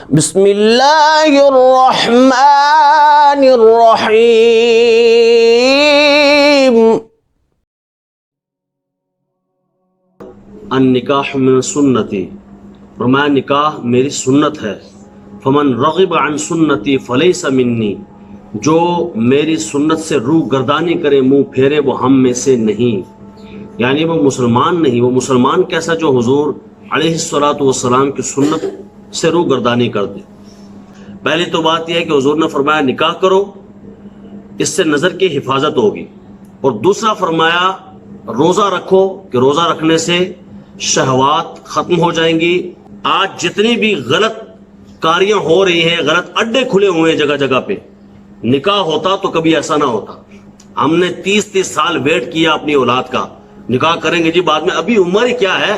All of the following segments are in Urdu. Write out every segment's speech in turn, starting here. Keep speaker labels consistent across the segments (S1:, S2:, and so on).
S1: بسم اللہ الرحمن الرحیم.
S2: النکاح من سنتی، فرمایا نکاح میری سنت ہے. فمن رغب عن سنتی فلیس منی، جو میری سنت سے روح گردانی کرے، منہ پھیرے، وہ ہم میں سے نہیں. یعنی وہ مسلمان نہیں. وہ مسلمان کیسا؟ جو حضور علیہ الصلوۃ والسلام کی سنت سے روح گردانی کر دے. پہلی تو بات یہ ہے کہ حضور نے فرمایا نکاح کرو، اس سے نظر کی حفاظت ہوگی. اور دوسرا فرمایا روزہ رکھو، کہ روزہ رکھنے سے شہوات ختم ہو جائیں گی. آج جتنی بھی غلط کاریاں ہو رہی ہیں، غلط اڈے کھلے ہوئے ہیں جگہ جگہ پہ. نکاح ہوتا تو کبھی ایسا نہ ہوتا. ہم نے 30 سال ویٹ کیا اپنی اولاد کا، نکاح کریں گے جی بعد میں. ابھی عمر ہی کیا ہے،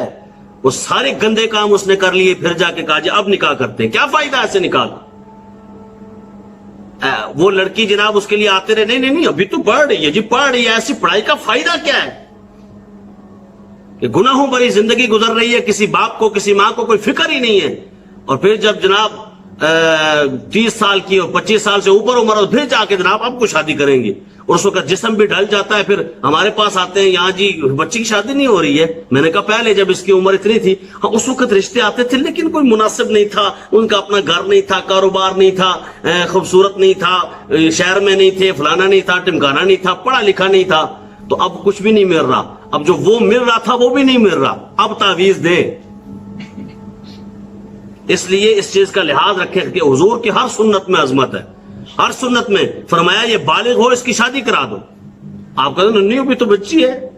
S2: وہ سارے گندے کام اس نے کر لیے، پھر جا کے کہا جی اب نکاح کرتے ہیں. کیا فائدہ ایسے نکاح کا؟ وہ لڑکی جناب اس کے لیے آتے رہے، نہیں ابھی تو پڑھ رہی ہے جی، پڑھ رہی ہے. ایسی پڑھائی کا فائدہ کیا ہے کہ گناہوں بھری زندگی گزر رہی ہے، کسی باپ کو کسی ماں کو کوئی فکر ہی نہیں ہے. اور پھر جب جناب 30 سال کی اور 25 سال سے اوپر عمر ہو، پھر جا کے جناب اب کو شادی کریں گے. اور اس وقت جسم بھی ڈھل جاتا ہے. پھر ہمارے پاس آتے ہیں یہاں جی بچی کی شادی نہیں ہو رہی ہے. میں نے کہا پہلے جب اس کی عمر اتنی تھی، ہاں اس وقت رشتے آتے تھے، لیکن کوئی مناسب نہیں تھا. ان کا اپنا گھر نہیں تھا، کاروبار نہیں تھا، خوبصورت نہیں تھا، شہر میں نہیں تھے، فلانا نہیں تھا، ٹمکانا نہیں تھا، پڑھا لکھا نہیں تھا. تو اب کچھ بھی نہیں مل رہا. اب جو وہ مل رہا تھا وہ بھی نہیں مل رہا. اب تعویذ دے. اس لیے اس چیز کا لحاظ رکھیں کہ حضور کی ہر سنت میں عظمت ہے. ہر سنت میں فرمایا یہ بالغ ہو اس کی شادی کرا دو. آپ کہتے ہیں نہیں بھی تو بچی ہے،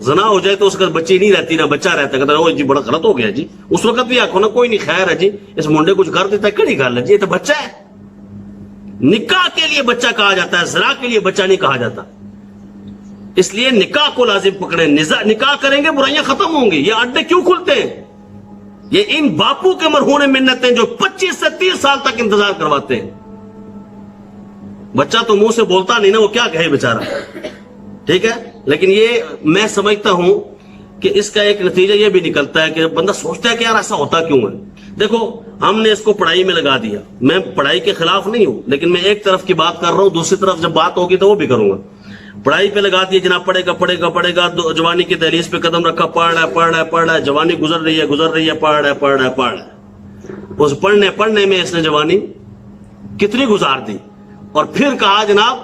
S2: زنا ہو جائے تو اس کا بچی نہیں رہتی نہ بچہ رہتا. کہتا ہے جی بڑا غلط ہو گیا جی. اس وقت بھی آنکھوں نا کوئی نہیں، خیر ہے جی، اس منڈے کچھ کر دیتا ہے، کڑی گل ہے جی، یہ تو بچہ ہے. نکاح کے لیے بچہ کہا جاتا ہے، زنا کے لیے بچہ نہیں کہا جاتا. اس لیے نکاح کو لازم پکڑیں. نکاح کریں گے برائیاں ختم ہوں گی. یہ اڈے کیوں کھلتے ہیں؟ یہ ان باپو کے مرہون منتیں جو 25 سے 30 سال تک انتظار کرواتے ہیں. بچہ تو منہ سے بولتا نہیں نا، وہ کیا کہے بیچارہ. ٹھیک ہے، لیکن یہ میں سمجھتا ہوں کہ اس کا ایک نتیجہ یہ بھی نکلتا ہے کہ بندہ سوچتا ہے کہ یار ایسا ہوتا کیوں ہے. دیکھو ہم نے اس کو پڑھائی میں لگا دیا. میں پڑھائی کے خلاف نہیں ہوں، لیکن میں ایک طرف کی بات کر رہا ہوں، دوسری طرف جب بات ہوگی تو وہ بھی کروں گا. پڑھائی پہ لگا دیا جناب، پڑھے گا، جوانی کی دہلیز پہ قدم رکھا، پڑھ رہا ہے، جوانی گزر رہی ہے، پڑھ رہا ہے. اس پڑھنے میں اس نے جوانی کتنی گزار دی. اور پھر کہا جناب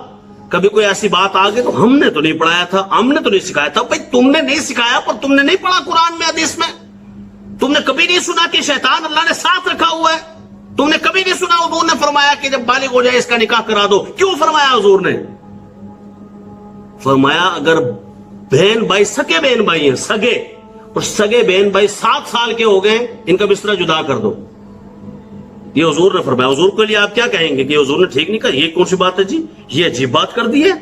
S2: کبھی کوئی ایسی بات آ گئی تو ہم نے تو نہیں پڑھایا تھا، ہم نے تو نہیں سکھایا تھا. بھائی تم نے نہیں سکھایا، پر تم نے نہیں پڑھا قرآن میں، حدیث میں. تم نے کبھی نہیں سنا کہ شیطان اللہ نے ساتھ رکھا ہوا ہے. تم نے کبھی نہیں سنا حضور نے فرمایا کہ جب بالغ ہو جائے اس کا نکاح کرا دو. کیوں فرمایا حضور نے؟ فرمایا اگر بہن بھائی، سگے بہن بھائی ہیں، سگے، اور سگے بہن بھائی 7 سال کے ہو گئے، ان کا بستر جدا کر دو. یہ حضور نے فرمایا. حضور کے لیے آپ کیا کہیں گے کہ حضور نے ٹھیک نہیں کہا؟ یہ کون سی بات ہے جی، یہ عجیب بات کر دی ہے.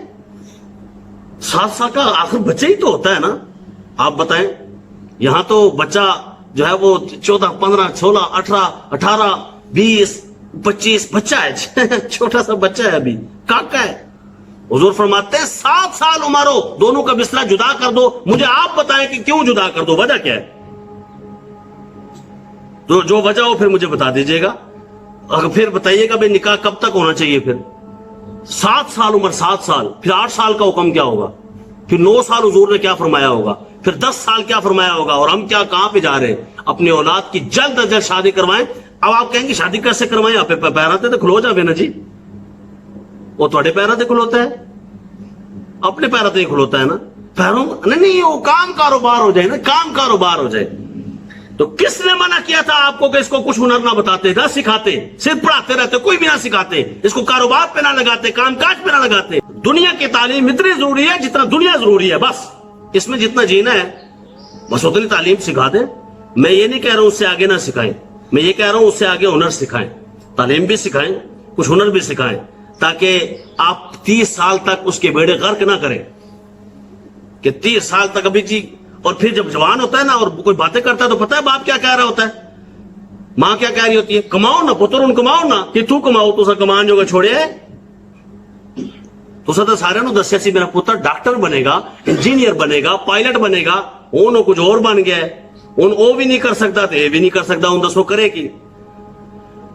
S2: 7 سال کا آخر بچہ ہی تو ہوتا ہے نا. آپ بتائیں، یہاں تو بچہ جو ہے وہ 14 15 16 18 18 20 25 بچہ ہے، چھوٹا سا بچہ ہے، ابھی کاکا ہے. حضور فرماتے ہیں 7 سال عمر ہو، دونوں کا بستر جدا کر دو. مجھے آپ بتائیں کہ کیوں جدا کر دو، وجہ کیا ہے؟ جو وجہ ہو پھر مجھے بتا دیجئے گا. پھر بتائیے گا بھائی نکاح کب تک ہونا چاہیے؟ پھر 7 سال عمر، 7 سال، پھر 8 سال کا حکم کیا ہوگا؟ پھر 9 سال حضور نے کیا فرمایا ہوگا؟ پھر 10 سال کیا فرمایا ہوگا؟ اور ہم کیا کہاں پہ جا رہے ہیں؟ اپنی اولاد کی جلد از جلد شادی کروائیں. اب آپ کہیں گے شادی کیسے کروائیں؟ آپ پیراتے تو کھلو جاوے نا جی. وہ تھوڑے پیراتے کھلوتا ہے، اپنے پیراتے ہی کھلوتا ہے نا. پیروں نہیں، وہ کام کاروبار ہو جائے نا، کام کاروبار ہو جائے. تو کس نے منع کیا تھا آپ کو کہ اس کو کچھ ہنر نہ بتاتے، نہ سکھاتے، صرف پڑھاتے رہتے، کوئی بھی نہ سکھاتے، اس کو کاروبار پہ نہ لگاتے، کام کاج پہ نہ لگاتے؟ دنیا کی تعلیم اتنی ضروری ہے جتنا دنیا ضروری ہے. بس اس میں جتنا جینا ہے بس اتنی تعلیم سکھا دیں. میں یہ نہیں کہہ رہا ہوں اس سے آگے نہ سکھائیں، میں یہ کہہ رہا ہوں اس سے آگے ہنر سکھائیں. تعلیم بھی سکھائیں، کچھ ہنر بھی سکھائیں، تاکہ آپ 30 سال تک اس کے بیڑے غرق نہ کریں. کہ 30 سال تک ابھی جی، اور پھر جب جوان ہوتا ہے نا اور کوئی باتیں کرتا ہے تو پتہ ہے باپ کیا کہہ رہا ہوتا ہے، ماں کیا کہہ رہی ہوتی ہے؟ کماؤ نا پتر، ان کماؤ نا، کہ تو کماؤ، تو سا کمان جو چھوڑے ہے. تو سا سارے نو دسیا سی میرا پتر ڈاکٹر بنے گا، انجینئر بنے گا، پائلٹ بنے گا. انہوں کچھ اور بن گیا ہے، ان وہ بھی نہیں کر سکتا تو یہ بھی نہیں کر سکتا. ان دسو کرے کی.